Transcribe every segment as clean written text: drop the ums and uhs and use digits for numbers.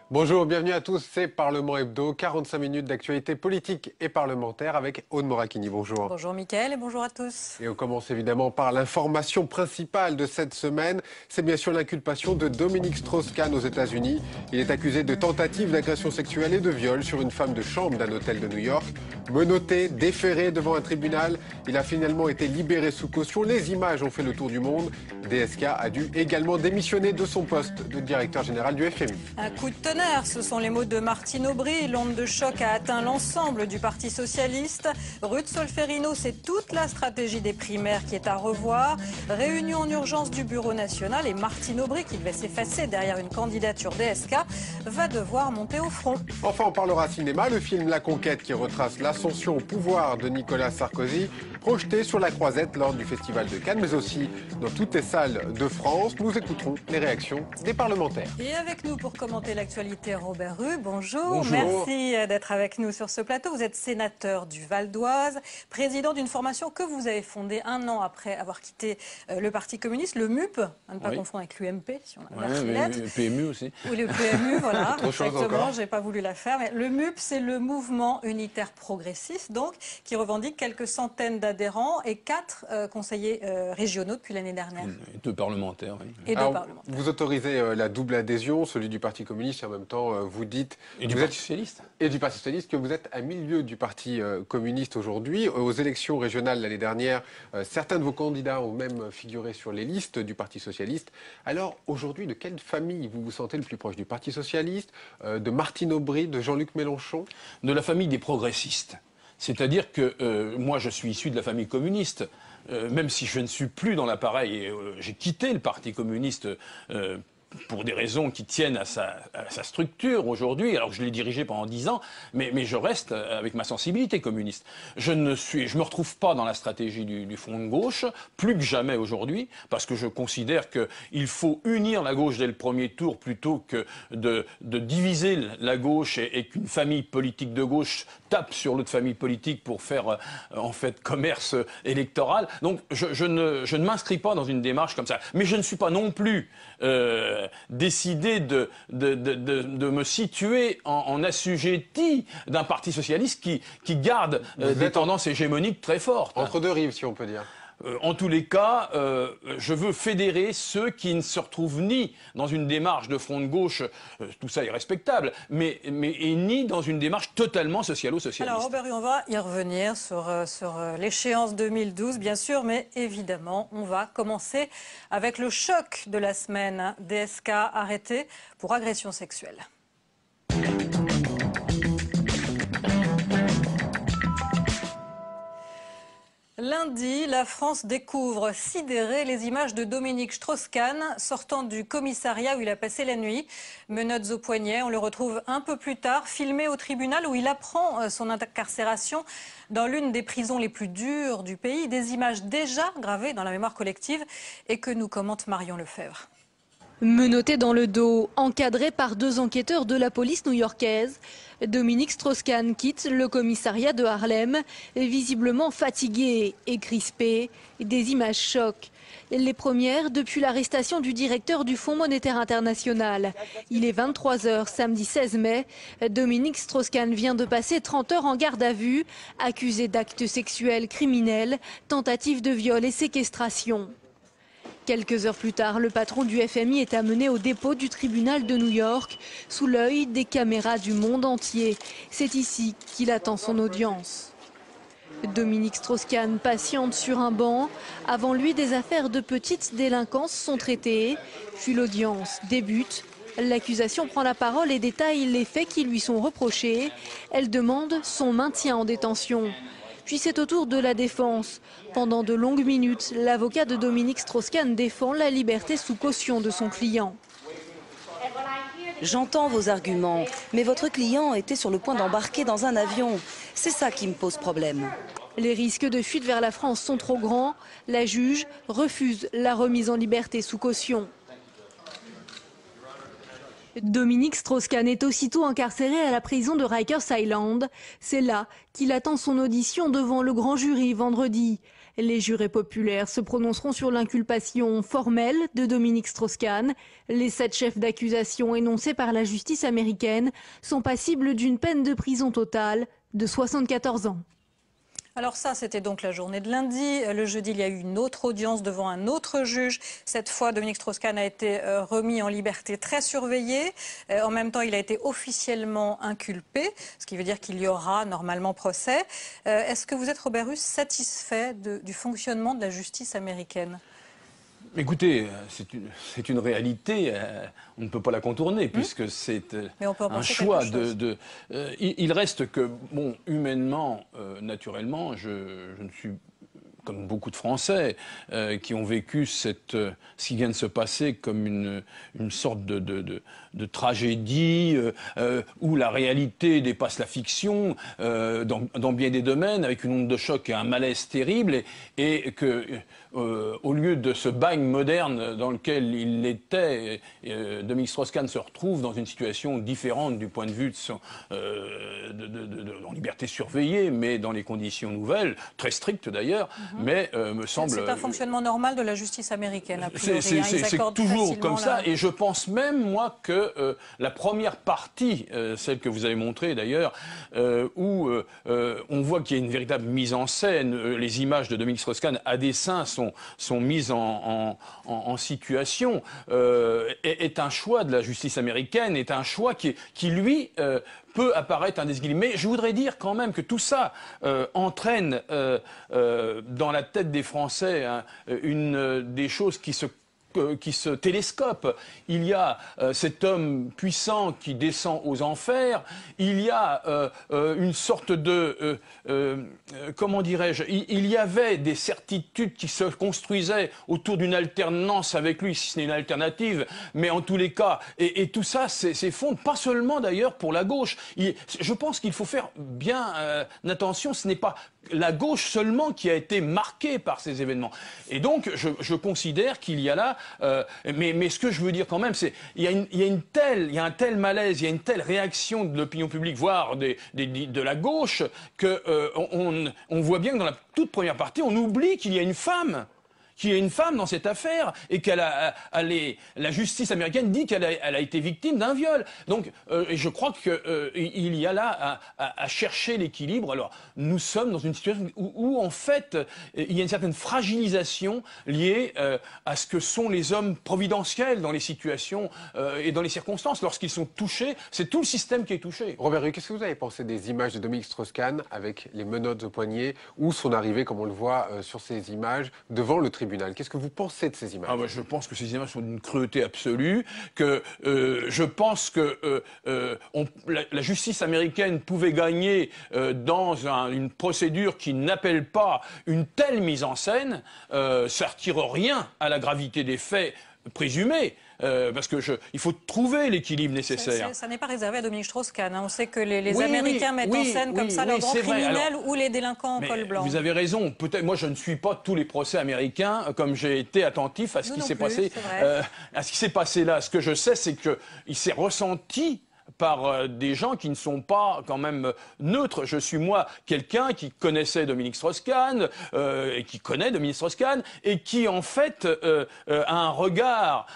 Bonjour, bienvenue à tous, c'est Parlement Hebdo, 45 minutes d'actualité politique et parlementaire avec Aude Morakini. Bonjour. Bonjour Mickaël et bonjour à tous. Et on commence évidemment par l'information principale de cette semaine. C'est bien sûr l'inculpation de Dominique Strauss-Kahn aux États-Unis. Il est accusé de tentative d'agression sexuelle et de viol sur une femme de chambre d'un hôtel de New York. Menotté, déféré devant un tribunal, il a finalement été libéré sous caution. Les images ont fait le tour du monde. DSK a dû également démissionner de son poste de directeur général du FMI. Un coup de tonnerre, ce sont les mots de Martine Aubry. L'onde de choc a atteint l'ensemble du Parti socialiste. Ruth Solferino, c'est toute la stratégie des primaires qui est à revoir. Réunion en urgence du Bureau national et Martine Aubry, qui devait s'effacer derrière une candidature DSK, va devoir monter au front. Enfin, on parlera cinéma. Le film La Conquête qui retrace l'ascension au pouvoir de Nicolas Sarkozy, projeté sur la Croisette lors du Festival de Cannes, mais aussi dans toutes les salles de France. Nous écouterons les réactions des parlementaires. Et avec nous pour commenter l'actualité, Robert Rue, bonjour. Bonjour. Merci d'être avec nous sur ce plateau. Vous êtes sénateur du Val d'Oise, président d'une formation que vous avez fondée un an après avoir quitté le Parti communiste, le MUP, à ne pas confondre avec l'UMP, si on a le PMU aussi. Ou le PMU, voilà, exactement, j'ai pas voulu la faire. Mais le MUP, c'est le mouvement unitaire progressiste, donc, qui revendique quelques centaines d'adhérents et 4 conseillers régionaux depuis l'année dernière. Et 2 parlementaires, oui. Et 2 parlementaires. Vous autorisez la double adhésion, celui du Parti communiste, et en même temps, vous dites... Et du Parti socialiste. Et du Parti socialiste, que vous êtes à milieu du Parti communiste aujourd'hui. Aux élections régionales l'année dernière, certains de vos candidats ont même figuré sur les listes du Parti socialiste. Alors, aujourd'hui, de quelle famille vous vous sentez le plus proche? Du Parti socialiste, de Martine Aubry, de Jean-Luc Mélenchon? De la famille des progressistes. C'est-à-dire que moi, je suis issu de la famille communiste. Même si je ne suis plus dans l'appareil, j'ai quitté le Parti communiste pour des raisons qui tiennent à sa structure aujourd'hui, alors que je l'ai dirigé pendant 10 ans, mais je reste avec ma sensibilité communiste. Je me retrouve pas dans la stratégie du Front de gauche, plus que jamais aujourd'hui, parce que je considère qu'il faut unir la gauche dès le premier tour plutôt que de diviser la gauche et qu'une famille politique de gauche tape sur l'autre famille politique pour faire en fait commerce électoral. Donc je ne m'inscris pas dans une démarche comme ça. Mais je ne suis pas non plus décidé de me situer en assujetti d'un parti socialiste qui garde des tendances hégémoniques très fortes. Entre deux rives, si on peut dire. En tous les cas, je veux fédérer ceux qui ne se retrouvent ni dans une démarche de front de gauche, tout ça est respectable, mais ni dans une démarche totalement socialo-socialiste. Alors Robert, on va y revenir sur l'échéance 2012, bien sûr, mais évidemment, on va commencer avec le choc de la semaine. DSK arrêté pour agression sexuelle. Lundi, la France découvre sidérée les images de Dominique Strauss-Kahn sortant du commissariat où il a passé la nuit. Menottes au poignet, on le retrouve un peu plus tard, filmé au tribunal où il apprend son incarcération dans l'une des prisons les plus dures du pays. Des images déjà gravées dans la mémoire collective et que nous commente Marion Lefebvre. Menotté dans le dos, encadré par 2 enquêteurs de la police new-yorkaise, Dominique Strauss-Kahn quitte le commissariat de Harlem, visiblement fatigué et crispé. Des images choquent. Les premières depuis l'arrestation du directeur du Fonds monétaire international. Il est 23 h samedi 16 mai. Dominique Strauss-Kahn vient de passer 30 heures en garde à vue, accusé d'actes sexuels criminels, tentative de viol et séquestration. Quelques heures plus tard, le patron du FMI est amené au dépôt du tribunal de New York, sous l'œil des caméras du monde entier. C'est ici qu'il attend son audience. Dominique Strauss-Kahn patiente sur un banc. Avant lui, des affaires de petite délinquance sont traitées. Puis l'audience débute. L'accusation prend la parole et détaille les faits qui lui sont reprochés. Elle demande son maintien en détention. Puis c'est au tour de la défense. Pendant de longues minutes, l'avocat de Dominique Strauss-Kahn défend la liberté sous caution de son client. J'entends vos arguments, mais votre client était sur le point d'embarquer dans un avion. C'est ça qui me pose problème. Les risques de fuite vers la France sont trop grands. La juge refuse la remise en liberté sous caution. Dominique Strauss-Kahn est aussitôt incarcéré à la prison de Rikers Island. C'est là qu'il attend son audition devant le grand jury vendredi. Les jurés populaires se prononceront sur l'inculpation formelle de Dominique Strauss-Kahn. Les 7 chefs d'accusation énoncés par la justice américaine sont passibles d'une peine de prison totale de 74 ans. Alors ça, c'était donc la journée de lundi. Le jeudi, il y a eu une autre audience devant un autre juge. Cette fois, Dominique Strauss-Kahn a été remis en liberté très surveillée. En même temps, il a été officiellement inculpé, ce qui veut dire qu'il y aura normalement procès. Est-ce que vous êtes, Robert Russe, satisfait du fonctionnement de la justice américaine ? Écoutez, c'est une réalité, on ne peut pas la contourner puisque c'est un choix il reste que, bon, humainement, naturellement, je ne suis comme beaucoup de Français qui ont vécu ce qui vient de se passer comme une sorte de tragédie où la réalité dépasse la fiction dans bien des domaines, avec une onde de choc et un malaise terrible, et que au lieu de ce bagne moderne dans lequel il était, Dominique Strauss-Kahn se retrouve dans une situation différente du point de vue en liberté surveillée, mais dans les conditions nouvelles, très strictes d'ailleurs, mais me semble... C'est un fonctionnement normal de la justice américaine, a priori. C'est toujours comme ça, et je pense même, moi, que la première partie, celle que vous avez montrée d'ailleurs, où on voit qu'il y a une véritable mise en scène, les images de Dominique Strauss-Kahn à dessein sont mises en situation, est un choix de la justice américaine, est un choix qui lui, peut apparaître indésigné. Mais je voudrais dire quand même que tout ça entraîne dans la tête des Français des choses qui se télescopent. Il y a cet homme puissant qui descend aux enfers, il y a une sorte de... comment dirais-je, il y avait des certitudes qui se construisaient autour d'une alternance avec lui, si ce n'est une alternative, mais en tous les cas, et tout ça s'effondre, pas seulement d'ailleurs pour la gauche. Je pense qu'il faut faire bien attention, ce n'est pas la gauche seulement qui a été marquée par ces événements. Et donc, je considère qu'il y a là... mais ce que je veux dire quand même, c'est il y a un tel malaise, il y a une telle réaction de l'opinion publique, voire de la gauche, que on voit bien que dans la toute première partie, on oublie qu'il y a une femme dans cette affaire et la justice américaine dit qu'elle a été victime d'un viol. Donc, je crois qu'il y a là à chercher l'équilibre. Alors, nous sommes dans une situation où en fait, il y a une certaine fragilisation liée à ce que sont les hommes providentiels dans les situations et dans les circonstances. Lorsqu'ils sont touchés, c'est tout le système qui est touché. Robert Russe, qu'est-ce que vous avez pensé des images de Dominique Strauss-Kahn avec les menottes aux poignets ou son arrivée, comme on le voit sur ces images, devant le tribunal? Qu'est-ce que vous pensez de ces images? Je pense que ces images sont d'une cruauté absolue, que je pense que la justice américaine pouvait gagner dans une procédure qui n'appelle pas une telle mise en scène. Ça retire rien à la gravité des faits présumés. Parce que il faut trouver l'équilibre nécessaire. Ça n'est pas réservé à Dominique Strauss-Kahn. On sait que les Américains mettent en scène comme ça leurs grands criminels ou les délinquants en col blanc. Vous avez raison. Peut-être, moi, je ne suis pas tous les procès américains, comme j'ai été attentif à ce qui s'est passé, à ce qui s'est passé là. Ce que je sais, c'est que il s'est ressenti par des gens qui ne sont pas quand même neutres. Je suis moi quelqu'un qui connaissait Dominique Strauss-Kahn et qui connaît Dominique Strauss-Kahn et qui en fait a un regard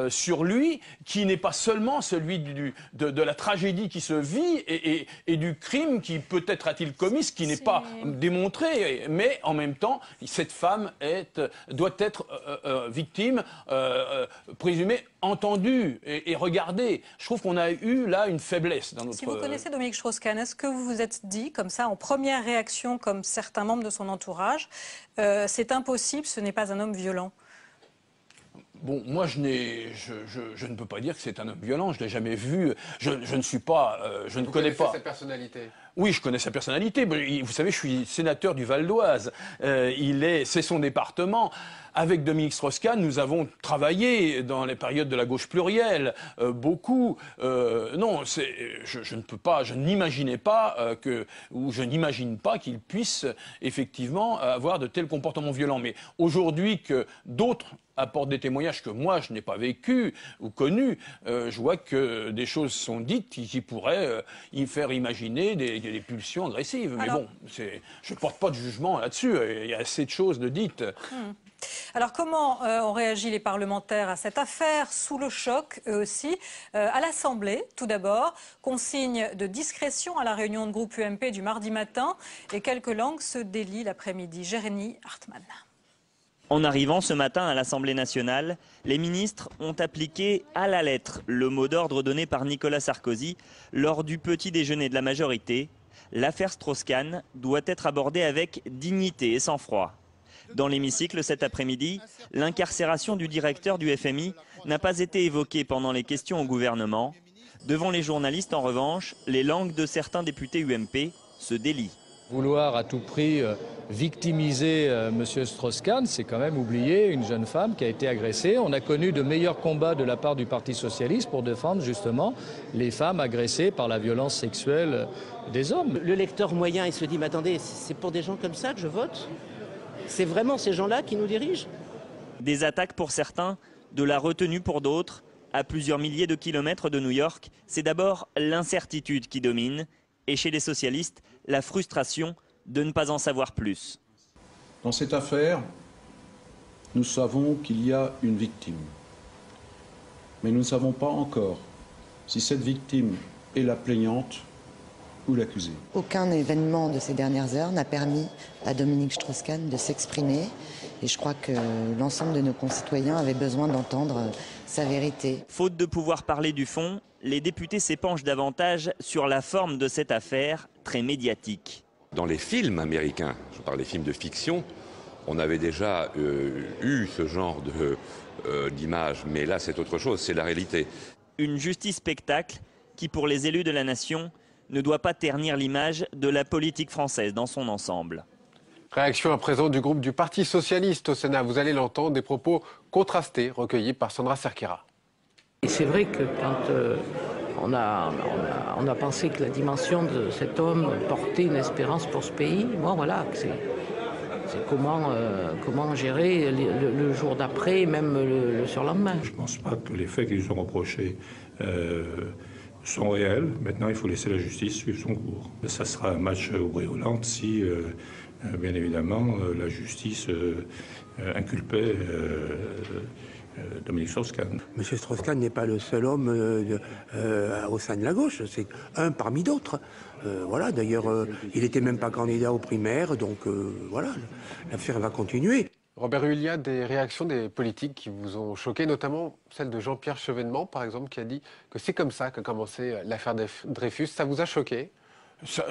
sur lui qui n'est pas seulement celui de la tragédie qui se vit et du crime qui peut-être a-t-il commis, ce qui n'est pas démontré, mais en même temps cette femme doit être victime, présumée, entendue et regardée. Je trouve qu'on a eu là une faiblesse dans notre... Si vous connaissez Dominique Strauss-Kahn, est-ce que vous vous êtes dit, comme ça, en première réaction, comme certains membres de son entourage, c'est impossible, ce n'est pas un homme violent? Bon, moi, je ne peux pas dire que c'est un homme violent. Je ne l'ai jamais vu. Je ne suis pas... je ne connais pas cette personnalité? Oui, je connais sa personnalité. Vous savez, je suis sénateur du Val d'Oise. C'est son département. avec Dominique Strauss-Kahn, nous avons travaillé dans les périodes de la gauche plurielle, beaucoup. Non, je ne peux pas, je n'imaginais pas ou je n'imagine pas qu'il puisse effectivement avoir de tels comportements violents. Mais aujourd'hui que d'autres apportent des témoignages que moi je n'ai pas vécu ou connus, je vois que des choses sont dites qui pourraient y faire imaginer des pulsions agressives. Mais bon, je ne porte pas de jugement là-dessus, il y a assez de choses de dites. Alors comment ont réagi les parlementaires à cette affaire, sous le choc eux aussi? À l'Assemblée, tout d'abord, consigne de discrétion à la réunion de groupe UMP du mardi matin et quelques langues se délient l'après-midi. Jérémy Hartmann. En arrivant ce matin à l'Assemblée nationale, les ministres ont appliqué à la lettre le mot d'ordre donné par Nicolas Sarkozy lors du petit déjeuner de la majorité. L'affaire Strauss-Kahn doit être abordée avec dignité et sang-froid. Dans l'hémicycle cet après-midi, l'incarcération du directeur du FMI n'a pas été évoquée pendant les questions au gouvernement. Devant les journalistes, en revanche, les langues de certains députés UMP se délient. Vouloir à tout prix victimiser M. Strauss-Kahn, c'est quand même oublier une jeune femme qui a été agressée. On a connu de meilleurs combats de la part du Parti socialiste pour défendre justement les femmes agressées par la violence sexuelle des hommes. Le lecteur moyen, il se dit, mais attendez, c'est pour des gens comme ça que je vote? C'est vraiment ces gens-là qui nous dirigent? Des attaques pour certains, de la retenue pour d'autres. À plusieurs milliers de kilomètres de New York, c'est d'abord l'incertitude qui domine. Et chez les socialistes, la frustration de ne pas en savoir plus. Dans cette affaire, nous savons qu'il y a une victime. Mais nous ne savons pas encore si cette victime est la plaignante ou l'accusée. Aucun événement de ces dernières heures n'a permis à Dominique Strauss-Kahn de s'exprimer. Et je crois que l'ensemble de nos concitoyens avaient besoin d'entendre sa vérité. Faute de pouvoir parler du fond, les députés s'épanchent davantage sur la forme de cette affaire très médiatique. Dans les films américains, je parle des films de fiction, on avait déjà eu ce genre d'image, mais là c'est autre chose, c'est la réalité. Une justice spectacle qui, pour les élus de la nation, ne doit pas ternir l'image de la politique française dans son ensemble. Réaction à présent du groupe du Parti socialiste au Sénat. Vous allez l'entendre, des propos contrastés recueillis par Sandra Cerqueira. Et c'est vrai que quand on a pensé que la dimension de cet homme portait une espérance pour ce pays, bon voilà, c'est comment gérer le jour d'après, même le surlendemain. Je ne pense pas que les faits qui nous sont reprochés sont réels. Maintenant, il faut laisser la justice suivre son cours. Ça sera un match auréolant si, bien évidemment, la justice inculpait Dominique Strauss-Kahn. M. Strauss-Kahn n'est pas le seul homme au sein de la gauche, c'est un parmi d'autres. Voilà, d'ailleurs, il n'était même pas candidat aux primaires, donc voilà, l'affaire va continuer. Robert Huillier, il y a des réactions des politiques qui vous ont choqué, notamment celle de Jean-Pierre Chevènement, par exemple, qui a dit que c'est comme ça qu'a commencé l'affaire Dreyfus. Ça vous a choqué ?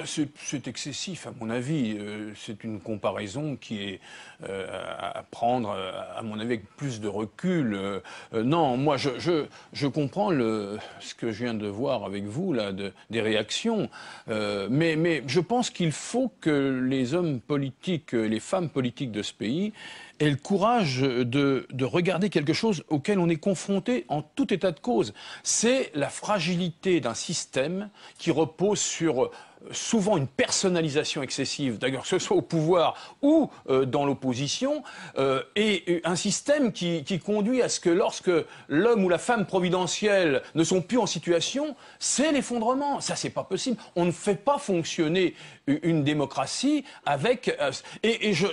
C'est excessif, à mon avis. C'est une comparaison qui est à prendre, à mon avis, avec plus de recul. Non, moi, je comprends ce que je viens de voir avec vous, là, des réactions. Mais je pense qu'il faut que les hommes politiques, les femmes politiques de ce pays aient le courage de regarder quelque chose auquel on est confronté en tout état de cause. C'est la fragilité d'un système qui repose sur souvent une personnalisation excessive, d'ailleurs que ce soit au pouvoir ou dans l'opposition, et un système qui conduit à ce que lorsque l'homme ou la femme providentielle ne sont plus en situation, c'est l'effondrement. Ça, c'est pas possible. On ne fait pas fonctionner une démocratie avec...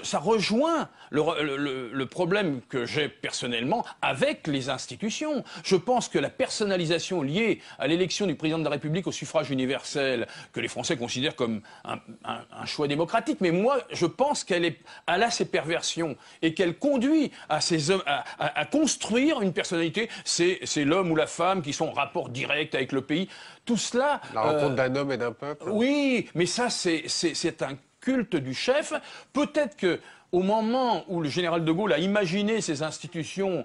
ça rejoint le problème que j'ai personnellement avec les institutions. Je pense que la personnalisation liée à l'élection du président de la République au suffrage universel, que les Français considèrent comme un choix démocratique, mais moi, je pense qu'elle a ses perversions et qu'elle conduit à construire une personnalité. C'est l'homme ou la femme qui sont en rapport direct avec le pays. Tout cela... La rencontre d'un homme et d'un peuple. Oui, mais ça, c'est un culte du chef. Peut-être que au moment où le général de Gaulle a imaginé ces institutions,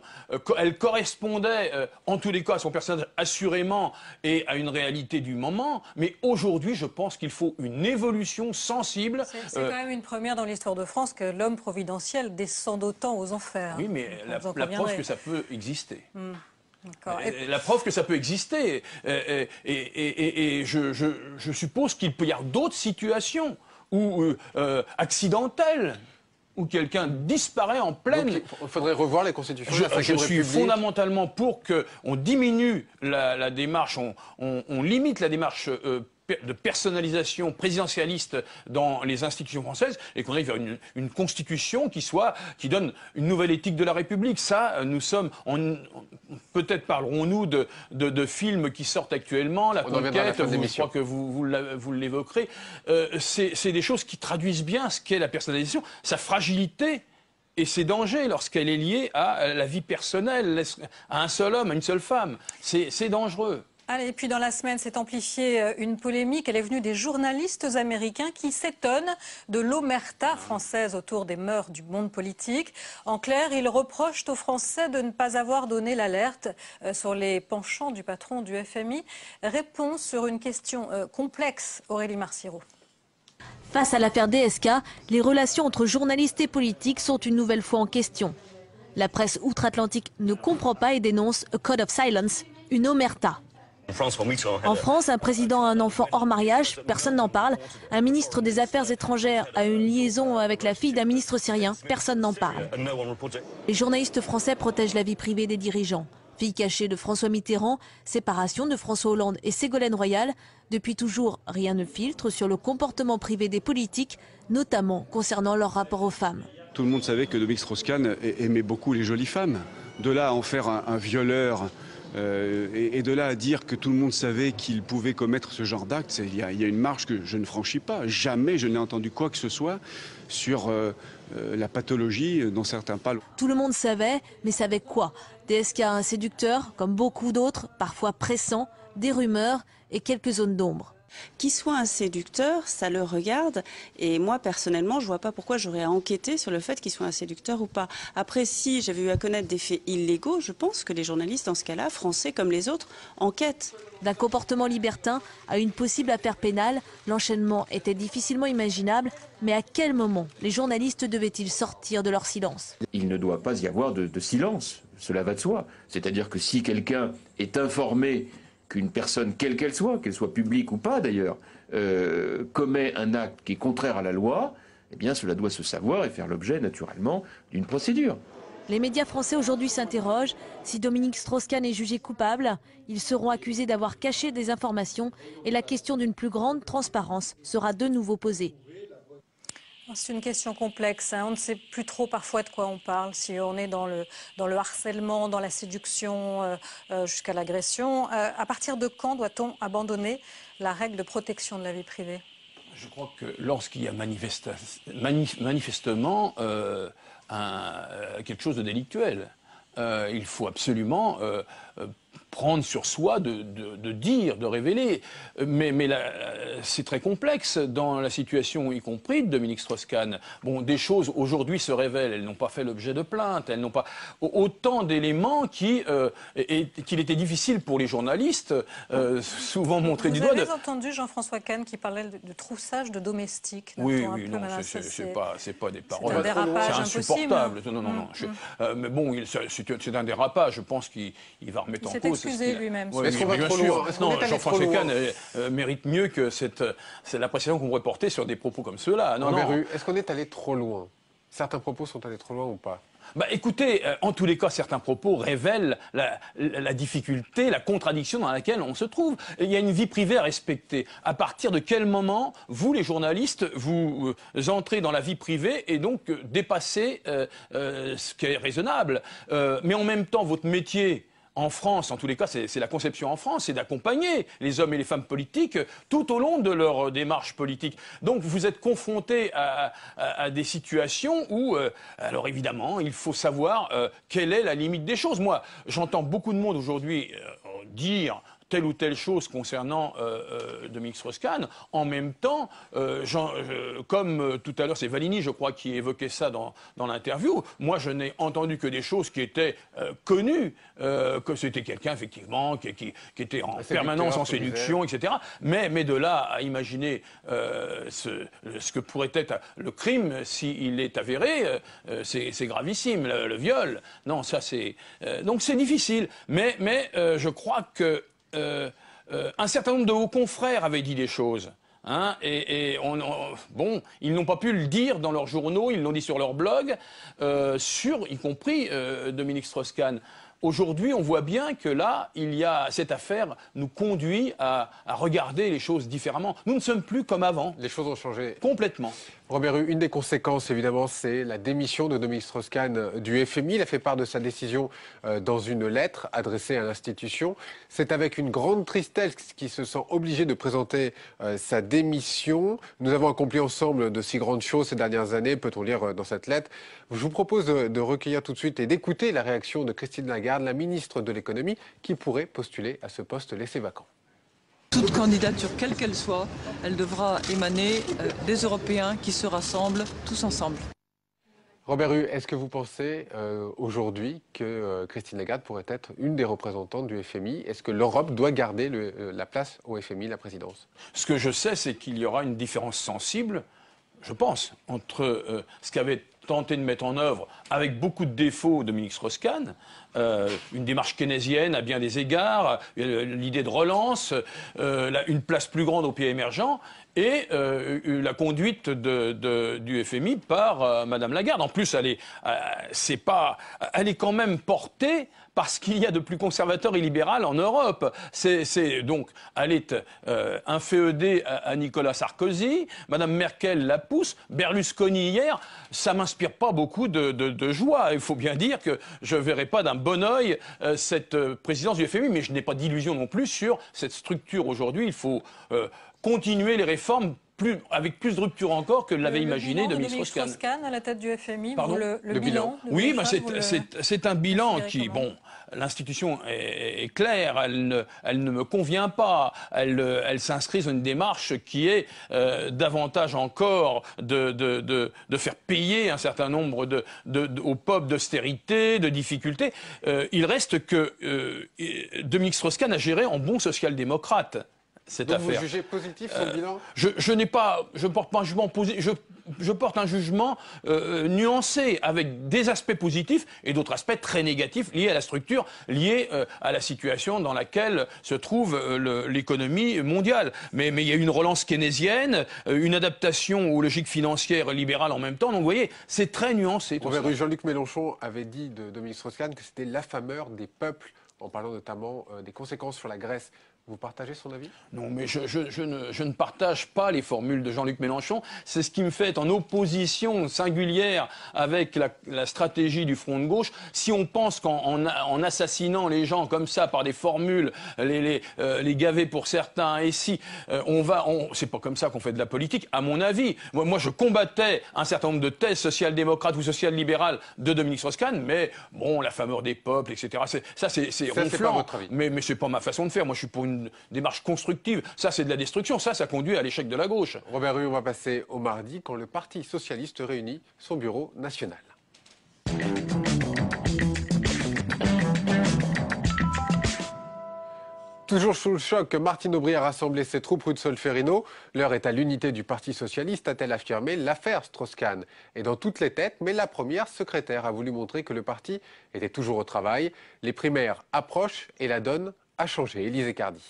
elles correspondaient, en tous les cas, à son personnage assurément et à une réalité du moment. Mais aujourd'hui, je pense qu'il faut une évolution sensible. C'est quand même une première dans l'histoire de France que l'homme providentiel descend d'autant aux enfers. Oui, mais la preuve que ça peut exister. La preuve que ça peut exister. Et je suppose qu'il peut y avoir d'autres situations où, accidentelles, où quelqu'un disparaît en pleine... Donc, il faudrait revoir les constitutions de la Je Ve suis République. fondamentalement pour qu'on diminue la démarche, on limite la démarche de personnalisation présidentialiste dans les institutions françaises et qu'on aille vers une constitution qui donne une nouvelle éthique de la République. Ça, nous sommes... Peut-être parlerons-nous de films qui sortent actuellement, La Conquête, je crois que vous l'évoquerez. C'est des choses qui traduisent bien ce qu'est la personnalisation, sa fragilité et ses dangers lorsqu'elle est liée à la vie personnelle, à un seul homme, à une seule femme. C'est dangereux. Allez, et puis dans la semaine, s'est amplifiée une polémique. Elle est venue des journalistes américains qui s'étonnent de l'omerta française autour des mœurs du monde politique. En clair, ils reprochent aux Français de ne pas avoir donné l'alerte sur les penchants du patron du FMI. Réponse sur une question complexe, Aurélie Marcirot. Face à l'affaire DSK, les relations entre journalistes et politiques sont une nouvelle fois en question. La presse outre-Atlantique ne comprend pas et dénonce a code of silence, une omerta. En France, un président a un enfant hors mariage, personne n'en parle. Un ministre des Affaires étrangères a une liaison avec la fille d'un ministre syrien, personne n'en parle. Les journalistes français protègent la vie privée des dirigeants. Fille cachée de François Mitterrand, séparation de François Hollande et Ségolène Royal. Depuis toujours, rien ne filtre sur le comportement privé des politiques, notamment concernant leur rapport aux femmes. Tout le monde savait que Dominique Strauss-Kahn aimait beaucoup les jolies femmes. De là à en faire un violeur... et de là à dire que tout le monde savait qu'il pouvait commettre ce genre d'acte, il y a une marge que je ne franchis pas. Jamais je n'ai entendu quoi que ce soit sur la pathologie dont certains parlent. Tout le monde savait, mais savait quoi? DSK a un séducteur, comme beaucoup d'autres, parfois pressant, des rumeurs et quelques zones d'ombre. Qu'il soit un séducteur, ça le regarde. Et moi, personnellement, je vois pas pourquoi j'aurais à enquêter sur le fait qu'il soit un séducteur ou pas. Après, si j'avais eu à connaître des faits illégaux, je pense que les journalistes, dans ce cas-là, français comme les autres, enquêtent. D'un comportement libertin à une possible affaire pénale, l'enchaînement était difficilement imaginable. Mais à quel moment les journalistes devaient-ils sortir de leur silence? Il ne doit pas y avoir de silence, cela va de soi. C'est-à-dire que si quelqu'un est informé qu'une personne, quelle qu'elle soit publique ou pas d'ailleurs, commet un acte qui est contraire à la loi, eh bien cela doit se savoir et faire l'objet naturellement d'une procédure. Les médias français aujourd'hui s'interrogent. Si Dominique Strauss-Kahn est jugé coupable, ils seront accusés d'avoir caché des informations et la question d'une plus grande transparence sera de nouveau posée. C'est une question complexe. On ne sait plus trop parfois de quoi on parle, si on est dans le harcèlement, dans la séduction, jusqu'à l'agression. À partir de quand doit-on abandonner la règle de protection de la vie privée? Je crois que lorsqu'il y a manifestement quelque chose de délictuel, il faut absolument prendre sur soi de dire, de révéler. Mais c'est très complexe dans la situation, y compris de Dominique Strauss-Kahn. Bon, des choses aujourd'hui se révèlent, elles n'ont pas fait l'objet de plaintes, elles n'ont pas autant d'éléments qu'il était difficile pour les journalistes, souvent montrés du doigt. Vous avez entendu Jean-François Kahn qui parlait de troussage de domestiques. Oui, non, c'est pas des paroles. C'est un dérapage insupportable. Impossible. Non. Mais bon, c'est un dérapage. Je pense qu'il va remettre en cause. Excusez lui-même. Oui, bien sûr. Non, Jean-François Kahn mérite mieux que c'est l'appréciation qu'on pourrait porter sur des propos comme ceux-là. Non. Est-ce qu'on est allé trop loin? Certains propos sont allés trop loin ou pas? Écoutez, en tous les cas, certains propos révèlent la difficulté, la contradiction dans laquelle on se trouve. Il y a une vie privée à respecter. À partir de quel moment, vous, les journalistes, vous entrez dans la vie privée et donc dépassez ce qui est raisonnable? Mais en même temps, votre métier... En France, en tous les cas, c'est la conception en France, c'est d'accompagner les hommes et les femmes politiques tout au long de leur démarche politique. Donc vous êtes confrontés à des situations où, alors évidemment, il faut savoir quelle est la limite des choses. Moi, j'entends beaucoup de monde aujourd'hui dire telle ou telle chose concernant Dominique Strauss-Kahn. En même temps, comme tout à l'heure, c'est Valigny, je crois, qui évoquait ça dans l'interview, moi je n'ai entendu que des choses qui étaient connues, que c'était quelqu'un effectivement qui était en permanence en séduction, etc. Mais de là à imaginer ce que pourrait être le crime s'il est avéré, c'est gravissime, le viol. Non, ça c'est... donc c'est difficile. Mais je crois que un certain nombre de hauts confrères avaient dit des choses. Hein, bon, ils n'ont pas pu le dire dans leurs journaux, ils l'ont dit sur leur blog, y compris Dominique Strauss-Kahn. Aujourd'hui, on voit bien que là, cette affaire nous conduit à regarder les choses différemment. Nous ne sommes plus comme avant. Les choses ont changé. Complètement. Robert Hue, une des conséquences, évidemment, c'est la démission de Dominique Strauss-Kahn du FMI. Il a fait part de sa décision dans une lettre adressée à l'institution. C'est avec une grande tristesse qu'il se sent obligé de présenter sa démission. Nous avons accompli ensemble de si grandes choses ces dernières années, peut-on lire dans cette lettre. Je vous propose de recueillir tout de suite et d'écouter la réaction de Christine Lagarde, la ministre de l'économie, qui pourrait postuler à ce poste laissé vacant. Toute candidature, quelle qu'elle soit, elle devra émaner des Européens qui se rassemblent tous ensemble. Robert Hue, est-ce que vous pensez aujourd'hui que Christine Lagarde pourrait être une des représentantes du FMI? Est-ce que l'Europe doit garder la place au FMI, la présidence? Ce que je sais, c'est qu'il y aura une différence sensible, je pense, entre ce qu'avait tenté de mettre en œuvre, avec beaucoup de défauts, Dominique Strauss-Kahn, une démarche keynésienne à bien des égards, l'idée de relance, une place plus grande aux pays émergents, et la conduite du FMI par Madame Lagarde. En plus, elle est quand même portée parce qu'il y a de plus conservateur et libéral en Europe. Donc, elle est inféodée à Nicolas Sarkozy, Madame Merkel la pousse, Berlusconi hier, ça m'inspire pas beaucoup de joie. Il faut bien dire que je ne verrai pas d'un bon œil cette présidence du FMI, mais je n'ai pas d'illusion non plus sur cette structure aujourd'hui. Il faut continuer les réformes avec plus de rupture encore que l'avait imaginé Dominique Strauss-Kahn. Strauss-Kahn à la tête du FMI. Pardon, le bilan. Oui, c'est un bilan qui, bon, l'institution est claire, elle ne me convient pas, elle s'inscrit dans une démarche qui est davantage encore de faire payer un certain nombre aux peuples d'austérité, de difficultés. Il reste que Dominique Strauss-Kahn a géré en bon social-démocrate cette affaire. Vous jugez positif son bilan? Je porte pas un jugement positif. Je porte un jugement nuancé, avec des aspects positifs et d'autres aspects très négatifs liés à la structure, liés à la situation dans laquelle se trouve l'économie mondiale. Mais il y a une relance keynésienne, une adaptation aux logiques financières libérales en même temps. Donc vous voyez, c'est très nuancé. Jean-Luc Mélenchon avait dit de Dominique Strauss-Kahn que c'était l'affameur des peuples, en parlant notamment des conséquences sur la Grèce. Vous partagez son avis? Non, mais je ne partage pas les formules de Jean-Luc Mélenchon. C'est ce qui me fait être en opposition singulière avec la stratégie du Front de gauche. Si on pense qu'en assassinant les gens comme ça par des formules, les gaver pour certains, et si c'est pas comme ça qu'on fait de la politique, à mon avis. Moi, je combattais un certain nombre de thèses social-démocrates ou social-libérales de Dominique Strauss-Kahn, mais bon, la fameur des peuples, etc. C'est ronflant. Mais c'est pas ma façon de faire. Moi, je suis pour une démarche constructive. Ça, c'est de la destruction. Ça conduit à l'échec de la gauche. Robert Hue, on va passer au mardi, quand le Parti socialiste réunit son bureau national. Toujours sous le choc, Martine Aubry a rassemblé ses troupes rue de Solferino. L'heure est à l'unité du Parti socialiste, a-t-elle affirmé. L'affaire Strauss-Kahn est dans toutes les têtes, mais la première secrétaire a voulu montrer que le parti était toujours au travail. Les primaires approchent et la donne a changé. Élise Cardi.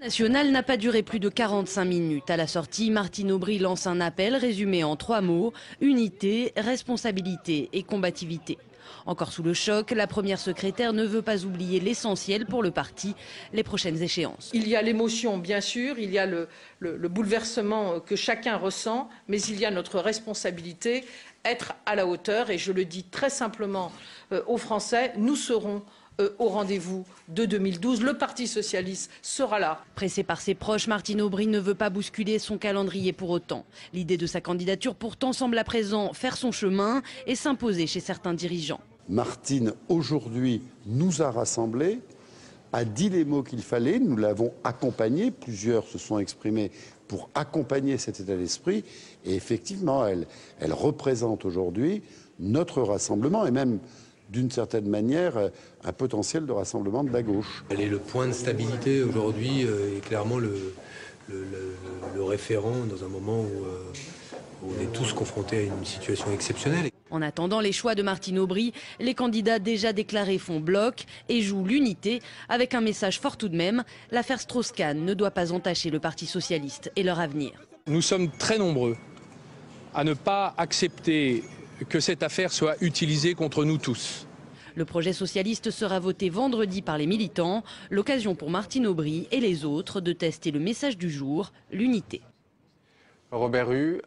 National n'a pas duré plus de 45 minutes. À la sortie, Martine Aubry lance un appel résumé en 3 mots: unité, responsabilité et combativité. Encore sous le choc, la première secrétaire ne veut pas oublier l'essentiel pour le parti, les prochaines échéances. Il y a l'émotion, bien sûr, il y a le bouleversement que chacun ressent, mais il y a notre responsabilité, être à la hauteur. Et je le dis très simplement aux Français, nous serons au rendez-vous de 2012. Le Parti socialiste sera là. Pressée par ses proches, Martine Aubry ne veut pas bousculer son calendrier pour autant. L'idée de sa candidature pourtant semble à présent faire son chemin et s'imposer chez certains dirigeants. Martine, aujourd'hui, nous a rassemblés a dit les mots qu'il fallait, nous l'avons accompagné, plusieurs se sont exprimés pour accompagner cet état d'esprit, et effectivement, elle représente aujourd'hui notre rassemblement, et même, d'une certaine manière, un potentiel de rassemblement de la gauche. Elle est le point de stabilité aujourd'hui, et clairement le référent dans un moment où on est tous confrontés à une situation exceptionnelle. En attendant les choix de Martine Aubry, les candidats déjà déclarés font bloc et jouent l'unité avec un message fort tout de même. L'affaire Strauss-Kahn ne doit pas entacher le Parti socialiste et leur avenir. Nous sommes très nombreux à ne pas accepter que cette affaire soit utilisée contre nous tous. Le projet socialiste sera voté vendredi par les militants. L'occasion pour Martine Aubry et les autres de tester le message du jour, l'unité. Robert Hue,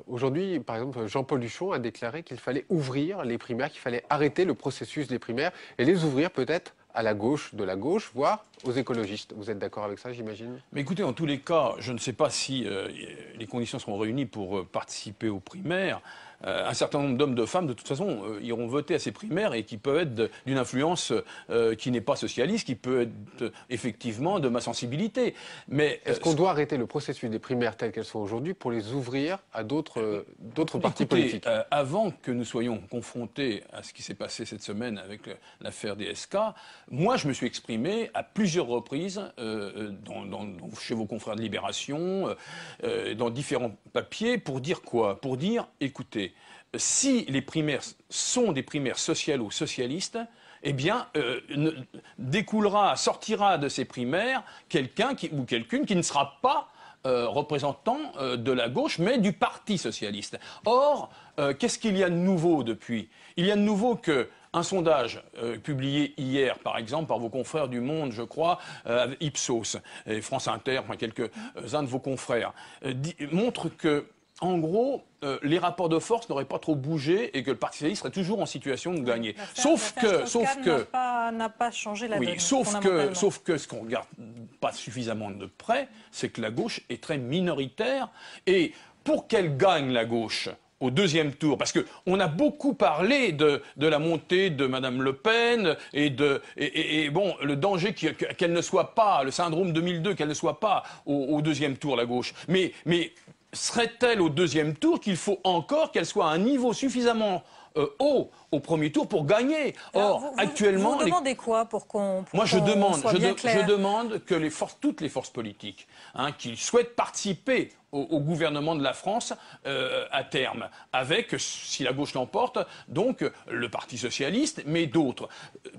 aujourd'hui, par exemple, Jean-Paul Huchon a déclaré qu'il fallait ouvrir les primaires, qu'il fallait arrêter le processus des primaires et les ouvrir peut-être à la gauche de la gauche, voire aux écologistes. Vous êtes d'accord avec ça, j'imagine? Mais écoutez, en tous les cas, je ne sais pas si les conditions seront réunies pour participer aux primaires. Un certain nombre d'hommes, de femmes, de toute façon, iront voter à ces primaires et qui peuvent être d'une influence qui n'est pas socialiste, qui peut être effectivement de ma sensibilité. Mais est-ce qu'on doit arrêter le processus des primaires telles qu'elles sont aujourd'hui pour les ouvrir à d'autres partis politiques? Avant que nous soyons confrontés à ce qui s'est passé cette semaine avec l'affaire DSK, moi je me suis exprimé à plusieurs reprises chez vos confrères de Libération, dans différents papiers, pour dire quoi? Pour dire, écoutez, si les primaires sont des primaires sociales ou socialistes, eh bien, sortira de ces primaires quelqu'un ou quelqu'une qui ne sera pas représentant de la gauche, mais du Parti socialiste. Or, qu'est-ce qu'il y a de nouveau depuis? Il y a de nouveau qu'un sondage publié hier, par exemple, par vos confrères du Monde, je crois, Ipsos, et France Inter, enfin, quelques-uns de vos confrères, montre que, en gros, les rapports de force n'auraient pas trop bougé et que le Parti socialiste serait toujours en situation de gagner. Sauf que n'a pas changé la donne. Oui, sauf que ce qu'on regarde pas suffisamment de près, c'est que la gauche est très minoritaire. Et pour qu'elle gagne, la gauche, au deuxième tour, parce qu'on a beaucoup parlé de la montée de Mme Le Pen et bon, le danger qu'elle ne soit pas, le syndrome 2002, qu'elle ne soit pas au deuxième tour, la gauche. Mais serait-elle au deuxième tour qu'il faut encore qu'elle soit à un niveau suffisamment haut au premier tour pour gagner? Or, actuellement... Vous demandez quoi pour qu'on Moi, je clair. demande que toutes les forces politiques qui souhaitent participer au gouvernement de la France à terme, avec, si la gauche l'emporte, donc le Parti socialiste, mais d'autres,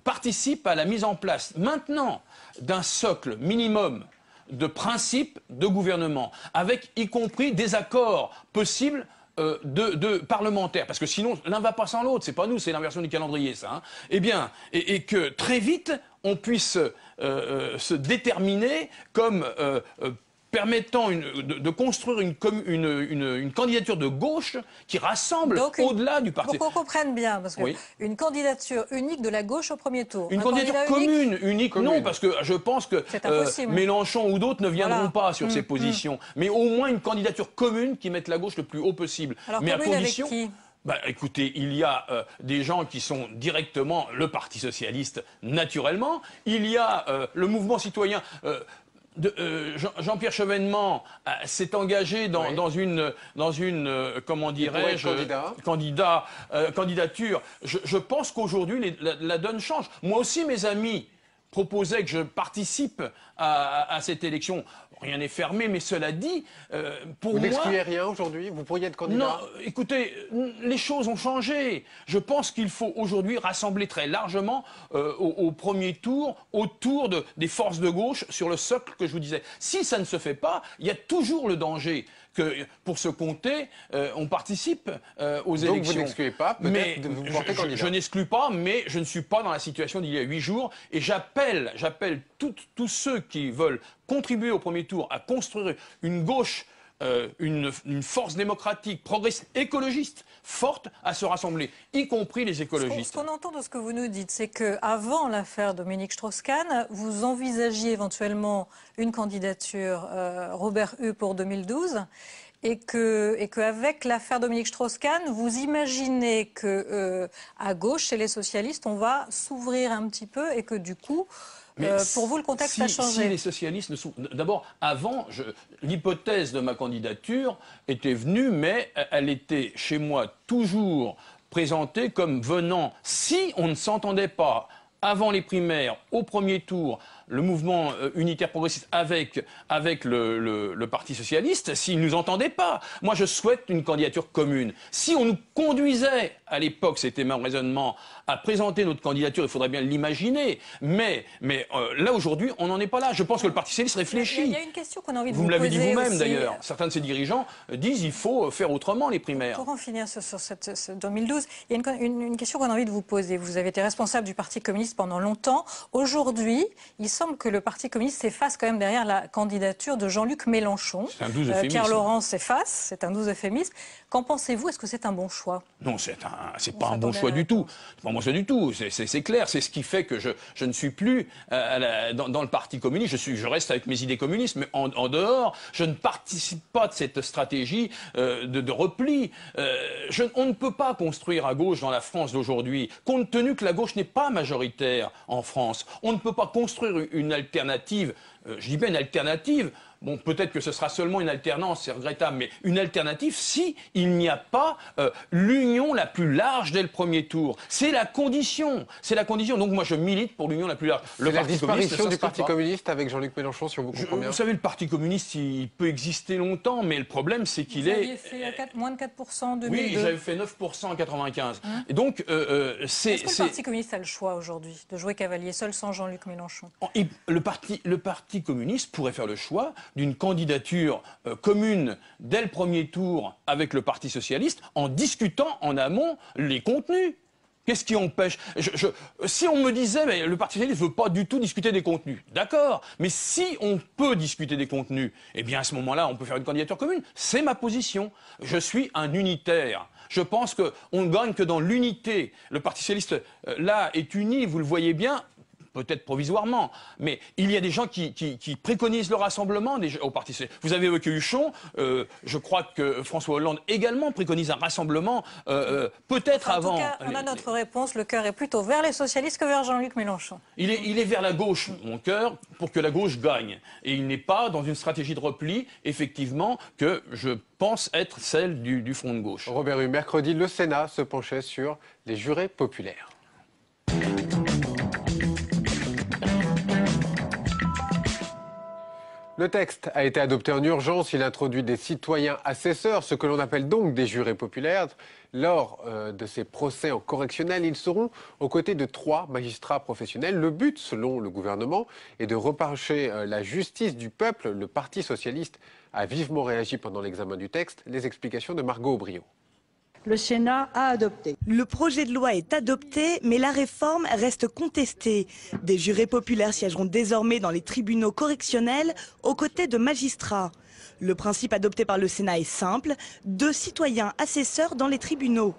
participent à la mise en place maintenant d'un socle minimum de principes de gouvernement, avec y compris des accords possibles de parlementaires, parce que sinon l'un va pas sans l'autre, c'est pas nous, c'est l'inversion du calendrier ça. Eh bien, et que très vite on puisse se déterminer comme permettant de construire une candidature de gauche qui rassemble au-delà du parti. Pour qu'on comprenne bien, parce que une candidature unique de la gauche au premier tour. Une candidature unique, non, parce que je pense que Mélenchon ou d'autres ne viendront pas sur ces positions. Mais au moins une candidature commune qui mette la gauche le plus haut possible. Alors, mais à condition. Avec qui ? Écoutez, il y a des gens qui sont directement le Parti socialiste, naturellement. Il y a le mouvement citoyen. Jean-Pierre Chevènement s'est engagé dans une comment dirais-je, candidature. Je pense qu'aujourd'hui la donne change. Moi aussi, mes amis proposaient que je participe à cette élection. Rien n'est fermé, mais cela dit, pour moi... Vous n'excluez rien aujourd'hui? Vous pourriez être candidat? Non, écoutez, les choses ont changé. Je pense qu'il faut aujourd'hui rassembler très largement au premier tour, autour des forces de gauche, sur le socle que je vous disais. Si ça ne se fait pas, il y a toujours le danger que, pour se compter, on participe aux élections. Donc vous n'excluez pas, peut-être, de vous porter candidat? Je n'exclus pas, mais je ne suis pas dans la situation d'il y a 8 jours. Et j'appelle tous ceux qui veulent contribuer au premier tour à construire une gauche, une force démocratique, progressiste, écologiste, forte, à se rassembler, y compris les écologistes. Ce qu'on entend de ce que vous nous dites, c'est qu'avant l'affaire Dominique Strauss-Kahn, vous envisagiez éventuellement une candidature Robert Hue pour 2012. Et qu'avec l'affaire Dominique Strauss-Kahn, vous imaginez que à gauche, chez les socialistes, on va s'ouvrir un petit peu et que du coup, pour vous, le contexte a changé. Si les socialistes ne sont... D'abord, avant, l'hypothèse de ma candidature était venue, mais elle était chez moi toujours présentée comme venant, si on ne s'entendait pas avant les primaires, au premier tour, le mouvement unitaire progressiste avec le Parti socialiste, s'ils ne nous entendaient pas. Moi, je souhaite une candidature commune. Si on nous conduisait, à l'époque, c'était mon raisonnement, à présenter notre candidature, il faudrait bien l'imaginer. Mais là, aujourd'hui, on n'en est pas là. Je pense que le Parti socialiste réfléchit. Il y a une question qu'on a envie de vous poser. Vous me l'avez dit vous-même, aussi. d'ailleurs. Certains de ces dirigeants disent qu'il faut faire autrement les primaires. Pour en finir sur ce 2012, il y a une question qu'on a envie de vous poser. Vous avez été responsable du Parti communiste pendant longtemps. Aujourd'hui, il semble que le Parti communiste s'efface quand même derrière la candidature de Jean-Luc Mélenchon. C'est un doux euphémisme. Pierre Laurent s'efface, c'est un doux euphémisme. Qu'en pensez-vous? Est-ce que c'est un bon choix? Non, c'est pas un bon choix du tout. C'est pas un bon choix du tout. C'est clair. C'est ce qui fait que je ne suis plus dans le Parti communiste. Je reste avec mes idées communistes, mais en dehors, je ne participe pas de cette stratégie de repli. On ne peut pas construire à gauche dans la France d'aujourd'hui, compte tenu que la gauche n'est pas majoritaire en France. On ne peut pas construire une alternative. Je dis bien une alternative. Bon, peut-être que ce sera seulement une alternance, c'est regrettable, mais une alternative si il n'y a pas l'union la plus large dès le premier tour. C'est la condition. C'est la condition. Donc moi, je milite pour l'union la plus large. C'est la disparition du Parti communiste avec Jean-Luc Mélenchon, si on vous comprend bien. Vous savez, le Parti communiste, il peut exister longtemps, mais le problème, c'est qu'il est... Vous aviez fait moins de 4% en 2002. Oui, j'avais fait 9% en 95. Et donc, est-ce que le Parti communiste a le choix aujourd'hui de jouer cavalier seul sans Jean-Luc Mélenchon? Le Parti communiste pourrait faire le choix d'une candidature commune dès le premier tour avec le Parti socialiste en discutant en amont les contenus. Qu'est-ce qui empêche? Si on me disait mais le Parti socialiste ne veut pas du tout discuter des contenus, d'accord, mais si on peut discuter des contenus, eh bien à ce moment-là, on peut faire une candidature commune. C'est ma position. Je suis un unitaire. Je pense qu'on ne gagne que dans l'unité. Le Parti socialiste, là, est uni, vous le voyez bien, peut-être provisoirement, mais il y a des gens qui préconisent le rassemblement au Parti socialiste. Vous avez évoqué Huchon, je crois que François Hollande également préconise un rassemblement, peut-être avant. En tout cas, on a notre réponse, le cœur est plutôt vers les socialistes que vers Jean-Luc Mélenchon. Il est vers la gauche, mon cœur, pour que la gauche gagne. Et il n'est pas dans une stratégie de repli, effectivement, que je pense être celle du front de gauche. Robert Hue, mercredi, le Sénat se penchait sur les jurés populaires. Le texte a été adopté en urgence. Il introduit des citoyens assesseurs, ce que l'on appelle donc des jurés populaires. Lors de ces procès en correctionnel, ils seront aux côtés de 3 magistrats professionnels. Le but, selon le gouvernement, est de repencher la justice du peuple. Le Parti socialiste a vivement réagi pendant l'examen du texte. Les explications de Margot Aubrio. Le Sénat a adopté. Le projet de loi est adopté, mais la réforme reste contestée. Des jurés populaires siégeront désormais dans les tribunaux correctionnels aux côtés de magistrats. Le principe adopté par le Sénat est simple, 2 citoyens assesseurs dans les tribunaux.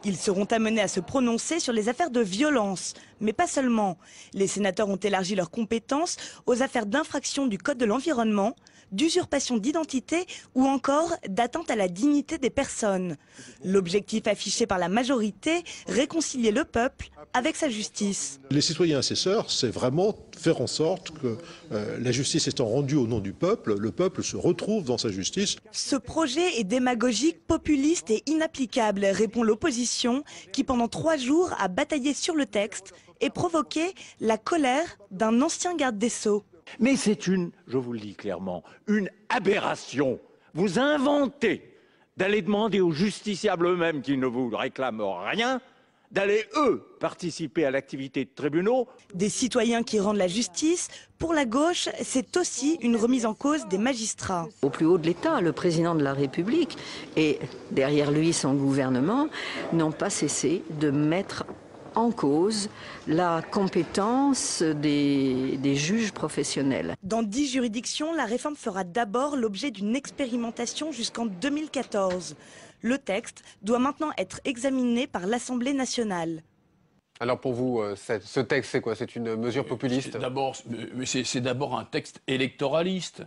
Ils seront amenés à se prononcer sur les affaires de violence, mais pas seulement. Les sénateurs ont élargi leurs compétences aux affaires d'infraction du Code de l'environnement, d'usurpation d'identité ou encore d'atteinte à la dignité des personnes. L'objectif affiché par la majorité, réconcilier le peuple avec sa justice. Les citoyens assesseurs, c'est vraiment faire en sorte que la justice étant rendue au nom du peuple, le peuple se retrouve dans sa justice. Ce projet est démagogique, populiste et inapplicable, répond l'opposition qui pendant 3 jours a bataillé sur le texte et provoqué la colère d'un ancien garde des Sceaux. Mais c'est je vous le dis clairement, une aberration. Vous inventez d'aller demander aux justiciables eux-mêmes qui ne vous réclament rien, d'aller, eux, participer à l'activité de tribunaux. Des citoyens qui rendent la justice, pour la gauche, c'est aussi une remise en cause des magistrats. Au plus haut de l'État, le président de la République et derrière lui son gouvernement n'ont pas cessé de mettre en cause la compétence des juges professionnels. Dans 10 juridictions, la réforme fera d'abord l'objet d'une expérimentation jusqu'en 2014. Le texte doit maintenant être examiné par l'Assemblée nationale. Alors pour vous, ce texte, c'est quoi? C'est une mesure populiste? C'est d'abord un texte électoraliste.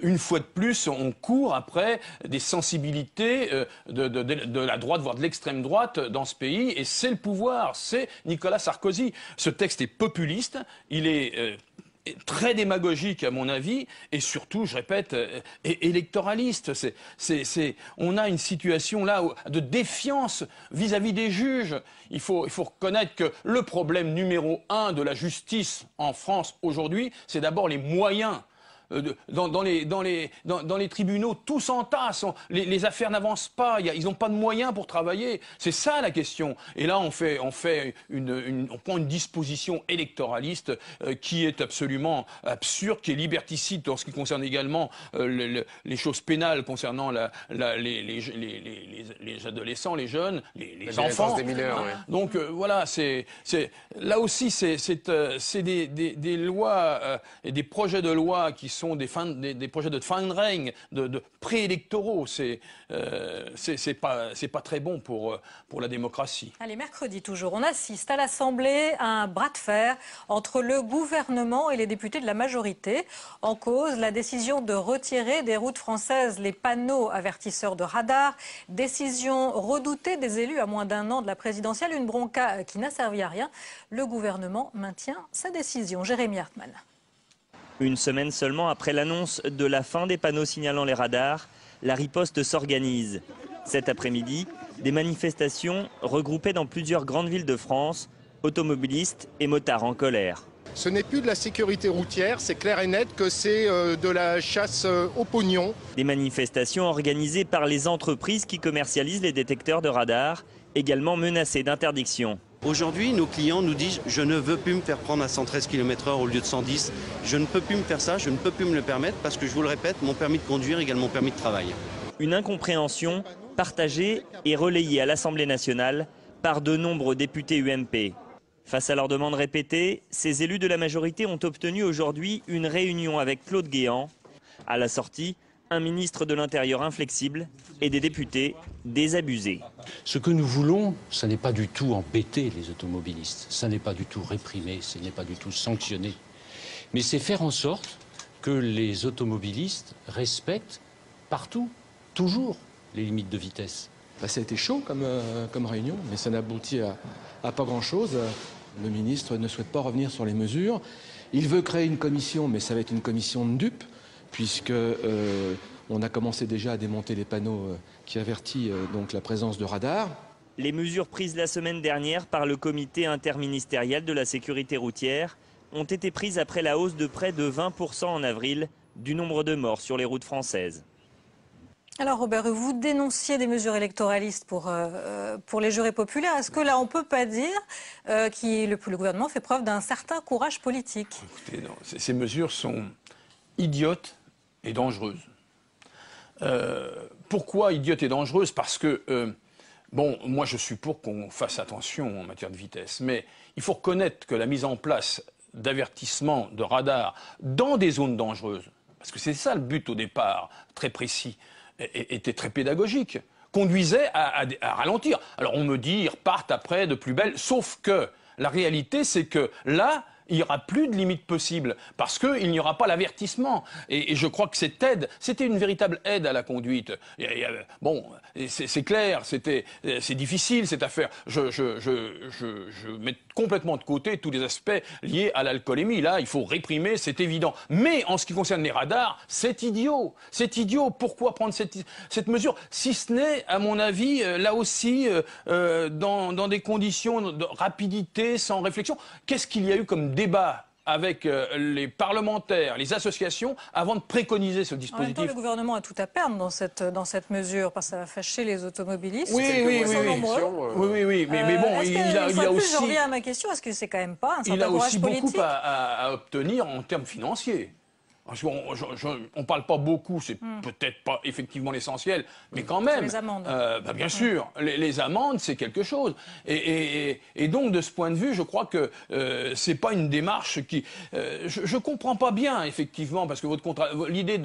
une fois de plus, on court après des sensibilités de la droite, voire de l'extrême droite dans ce pays. Et c'est le pouvoir, c'est Nicolas Sarkozy. Ce texte est populiste, il est très démagogique à mon avis, et surtout, je répète, électoraliste. On a une situation là de défiance vis-à-vis des juges. Il faut reconnaître que le problème numéro 1 de la justice en France aujourd'hui, c'est d'abord les moyens. Dans les tribunaux, tout s'entasse, les affaires n'avancent pas, ils n'ont pas de moyens pour travailler. C'est ça la question. Et là, on prend une disposition électoraliste qui est absolument absurde, qui est liberticide en ce qui concerne également les choses pénales concernant les adolescents, les jeunes, les enfants. Des mineurs, ouais. Donc voilà, là aussi, c'est des lois et des projets de loi qui sont des projets de fin de règne, de préélectoraux. C'est pas très bon pour la démocratie. Allez, mercredi toujours, on assiste à l'Assemblée à un bras de fer entre le gouvernement et les députés de la majorité. En cause, la décision de retirer des routes françaises les panneaux avertisseurs de radar. Décision redoutée des élus à moins d'un an de la présidentielle. Une bronca qui n'a servi à rien. Le gouvernement maintient sa décision. Jérémy Hartmann. Une semaine seulement après l'annonce de la fin des panneaux signalant les radars, la riposte s'organise. Cet après-midi, des manifestations regroupées dans plusieurs grandes villes de France, automobilistes et motards en colère. Ce n'est plus de la sécurité routière, c'est clair et net que c'est de la chasse au pognon. Des manifestations organisées par les entreprises qui commercialisent les détecteurs de radars, également menacées d'interdiction. Aujourd'hui, nos clients nous disent « je ne veux plus me faire prendre à 113 km/h au lieu de 110. Je ne peux plus me faire ça, je ne peux plus me le permettre parce que, je vous le répète, mon permis de conduire égale mon permis de travail. » Une incompréhension partagée et relayée à l'Assemblée nationale par de nombreux députés UMP. Face à leurs demandes répétées, ces élus de la majorité ont obtenu aujourd'hui une réunion avec Claude Guéant. À la sortie, un ministre de l'Intérieur inflexible et des députés désabusés. Ce que nous voulons, ce n'est pas du tout embêter les automobilistes, ce n'est pas du tout réprimer, ce n'est pas du tout sanctionner, mais c'est faire en sorte que les automobilistes respectent partout, toujours, les limites de vitesse. Ça a été chaud comme réunion, mais ça n'aboutit à pas grand-chose. Le ministre ne souhaite pas revenir sur les mesures. Il veut créer une commission, mais ça va être une commission de dupes, puisque on a commencé déjà à démonter les panneaux qui avertissent donc la présence de radars. Les mesures prises la semaine dernière par le comité interministériel de la sécurité routière ont été prises après la hausse de près de 20% en avril du nombre de morts sur les routes françaises. Alors Robert, vous dénonciez des mesures électoralistes pour les jurés populaires. Est-ce que là, on ne peut pas dire que le gouvernement fait preuve d'un certain courage politique? Écoutez, non, ces mesures sont idiotes et dangereuses. Pourquoi idiotes et dangereuses? Parce que, bon, moi je suis pour qu'on fasse attention en matière de vitesse, mais il faut reconnaître que la mise en place d'avertissements de radars dans des zones dangereuses, parce que c'est ça le but au départ, très précis, était très pédagogique, conduisait à ralentir. Alors on me dit, ils repartent après de plus belle, sauf que la réalité c'est que là, il n'y aura plus de limite possible parce qu'il n'y aura pas l'avertissement. Et je crois que cette aide, c'était une véritable aide à la conduite. Bon, c'est clair, c'est difficile cette affaire. Je mets complètement de côté tous les aspects liés à l'alcoolémie. Là, il faut réprimer, c'est évident. Mais en ce qui concerne les radars, c'est idiot. C'est idiot. Pourquoi prendre cette mesure? Si ce n'est, à mon avis, là aussi, dans des conditions de rapidité, sans réflexion. Qu'est-ce qu'il y a eu comme débat avec les parlementaires, les associations, avant de préconiser ce dispositif? En même temps, le gouvernement a tout à perdre dans cette mesure, parce que ça va fâcher les automobilistes. Oui, mais bon, il a aussi... Je reviens à ma question, est-ce que c'est quand même pas un certain courage politique? Il a aussi beaucoup à obtenir en termes financiers. On ne parle pas beaucoup, c'est peut-être pas effectivement l'essentiel, mais quand même. Les amendes. Bien sûr, les amendes, c'est quelque chose. Et donc, de ce point de vue, je crois que c'est pas une démarche qui... je comprends pas bien, effectivement, parce que l'idée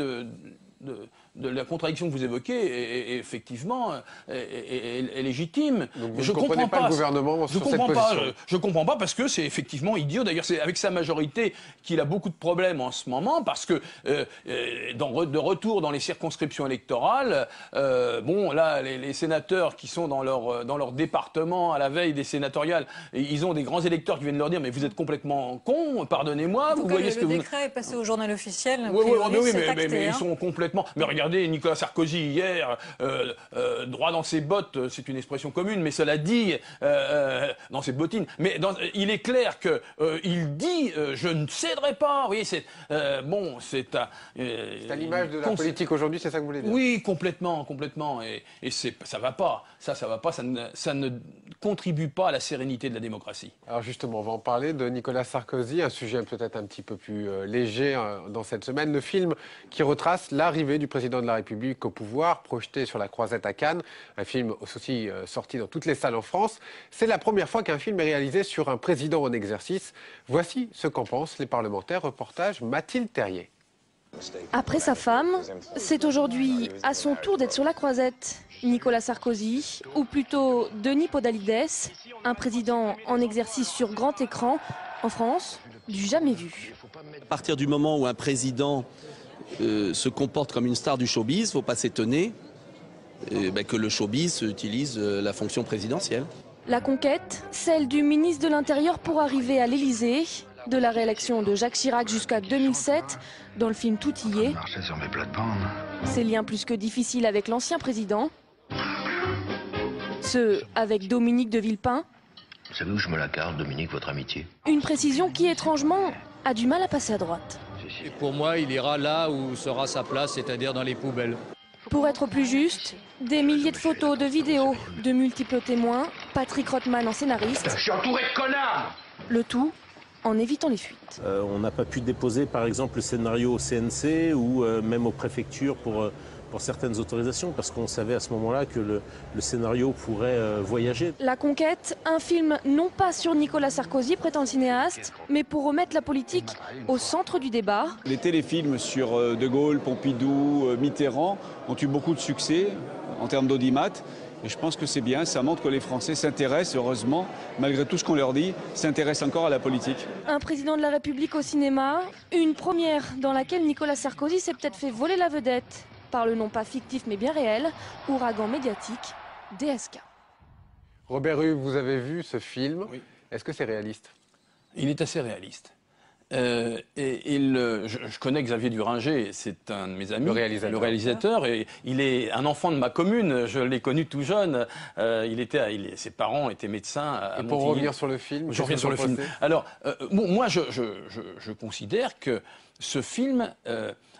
de la contradiction que vous évoquez est effectivement est légitime. Donc vous ne comprenez pas le gouvernement sur cette position. Je comprends pas parce que c'est effectivement idiot. D'ailleurs, c'est avec sa majorité qu'il a beaucoup de problèmes en ce moment parce que de retour dans les circonscriptions électorales, bon là, les sénateurs qui sont dans leur département à la veille des sénatoriales, ils ont des grands électeurs qui viennent leur dire mais vous êtes complètement cons, pardonnez-moi. Vous voyez ce que le décret est passé au journal officiel. Oui, mais ils sont complètement. Mais regardez, Nicolas Sarkozy hier, droit dans ses bottes, c'est une expression commune, mais cela dit, dans ses bottines. Mais il est clair que il dit, je ne céderai pas. Vous voyez, c'est bon, c'est à l'image de la politique aujourd'hui, c'est ça que vous voulez dire? Oui, complètement. Et ça va pas. Ça va pas. Ça ne contribue pas à la sérénité de la démocratie. Alors justement, on va en parler de Nicolas Sarkozy, un sujet peut-être un petit peu plus léger dans cette semaine. Le film qui retrace l'arrivée du président de la République au pouvoir, projeté sur la Croisette à Cannes, un film aussi sorti dans toutes les salles en France. C'est la première fois qu'un film est réalisé sur un président en exercice. Voici ce qu'en pensent les parlementaires. Reportage Mathilde Terrier. Après sa femme, c'est aujourd'hui à son tour d'être sur la Croisette. Nicolas Sarkozy, ou plutôt Denis Podalides, un président en exercice sur grand écran, en France, du jamais vu. À partir du moment où un président se comporte comme une star du showbiz, il ne faut pas s'étonner que le showbiz utilise la fonction présidentielle. La conquête, celle du ministre de l'Intérieur pour arriver à l'Élysée. De la réélection de Jacques Chirac jusqu'à 2007, dans le film Tout y est. Ses liens plus que difficiles avec l'ancien président. Ceux avec Dominique de Villepin. Vous savez où je me la garde, Dominique, votre amitié? Une précision qui, étrangement, a du mal à passer à droite. Et pour moi, il ira là où sera sa place, c'est-à-dire dans les poubelles. Pour être plus juste, des milliers de photos, de vidéos, de multiples témoins, Patrick Rothman en scénariste. Je suis entouré de connards! Le tout en évitant les fuites. On n'a pas pu déposer par exemple le scénario au CNC ou même aux préfectures pour certaines autorisations parce qu'on savait à ce moment-là que le scénario pourrait voyager. La conquête, un film non pas sur Nicolas Sarkozy, prétend le cinéaste, mais pour remettre la politique au centre du débat. Les téléfilms sur De Gaulle, Pompidou, Mitterrand ont eu beaucoup de succès en termes d'audimat. Et je pense que c'est bien, ça montre que les Français s'intéressent, heureusement, malgré tout ce qu'on leur dit, s'intéressent encore à la politique. Un président de la République au cinéma, une première dans laquelle Nicolas Sarkozy s'est peut-être fait voler la vedette par le nom pas fictif mais bien réel, ouragan médiatique, DSK. Robert Hue, vous avez vu ce film. Oui. Est-ce que c'est réaliste? Il est assez réaliste. Je connais Xavier Duringer, c'est un de mes amis, le réalisateur, et il est un enfant de ma commune, je l'ai connu tout jeune, ses parents étaient médecins à Montigny. Pour revenir sur le film, je reviens sur le film. Alors, moi je considère que ce film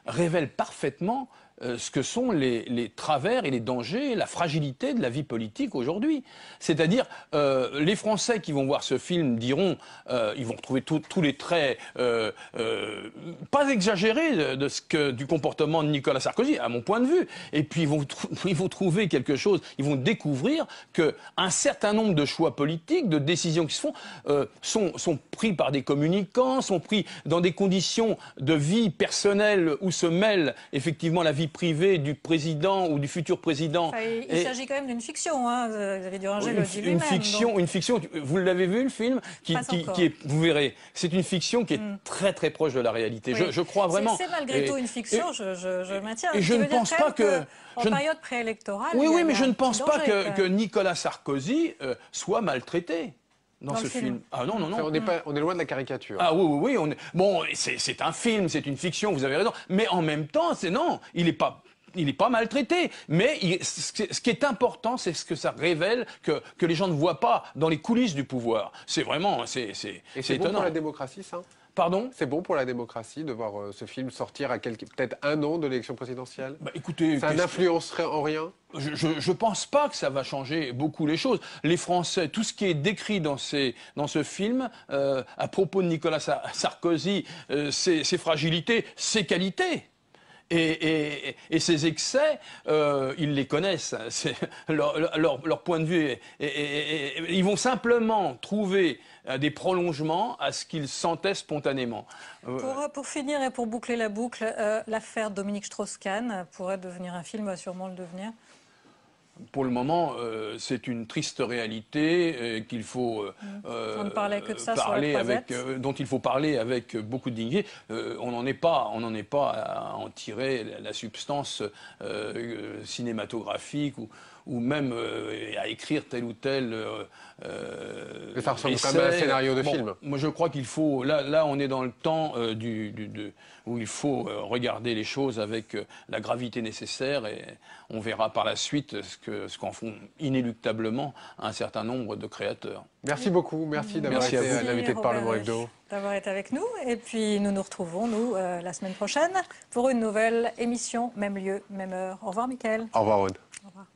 révèle parfaitement ce que sont les travers et les dangers, la fragilité de la vie politique aujourd'hui. C'est-à-dire, les Français qui vont voir ce film diront, ils vont retrouver tous les traits pas exagérés du comportement de Nicolas Sarkozy, à mon point de vue. Et puis ils vont trouver quelque chose, ils vont découvrir qu'un certain nombre de choix politiques, de décisions qui se font, sont pris par des communicants, sont pris dans des conditions de vie personnelle où se mêle effectivement la vie privée du président ou du futur président. Enfin, il s'agit quand même d'une fiction, hein. Xavier Duringer le dit lui-même. Une fiction. Vous l'avez vu le film vous verrez, c'est une fiction qui est très très proche de la réalité. Oui. Je crois vraiment. C'est malgré tout une fiction. Je maintiens. Et je ne pense pas que en période préélectorale. Oui, mais je ne pense pas que Nicolas Sarkozy soit maltraité. Dans ce film. Ah non. On est loin de la caricature. Ah oui. Bon, c'est un film, c'est une fiction, vous avez raison. Mais en même temps, il n'est pas maltraité. Mais ce qui est important, c'est ce que ça révèle que les gens ne voient pas dans les coulisses du pouvoir. C'est vraiment, c'est étonnant. Bon pour la démocratie, ça? Pardon? C'est bon pour la démocratie de voir ce film sortir à peut-être un an de l'élection présidentielle? Écoutez, ça n'influencerait en rien? Je pense pas que ça va changer beaucoup les choses. Les Français, tout ce qui est décrit dans ce film, à propos de Nicolas Sarkozy, ses fragilités, ses qualités. Et ces excès, ils les connaissent. Leur point de vue ils vont simplement trouver des prolongements à ce qu'ils sentaient spontanément. Pour finir et pour boucler la boucle, l'affaire Dominique Strauss-Kahn pourrait devenir un film, va sûrement le devenir. Pour le moment, c'est une triste réalité qu'il faut On ne parlait que de ça parler sur la dont il faut parler avec beaucoup de dignité. On n'en est pas à en tirer la substance cinématographique ou même à écrire tel ou tel ça ressemble quand même à un scénario de film. Moi, je crois qu'il faut... Là, on est dans le temps où il faut regarder les choses avec la gravité nécessaire et on verra par la suite ce qu'en font inéluctablement un certain nombre de créateurs. Merci beaucoup. Merci d'avoir été l'invité de Parlement Hebdo. D'avoir été avec nous. Et puis, nous nous retrouvons, la semaine prochaine pour une nouvelle émission, même lieu, même heure. Au revoir, Mickaël. Au revoir, Aude. Au revoir.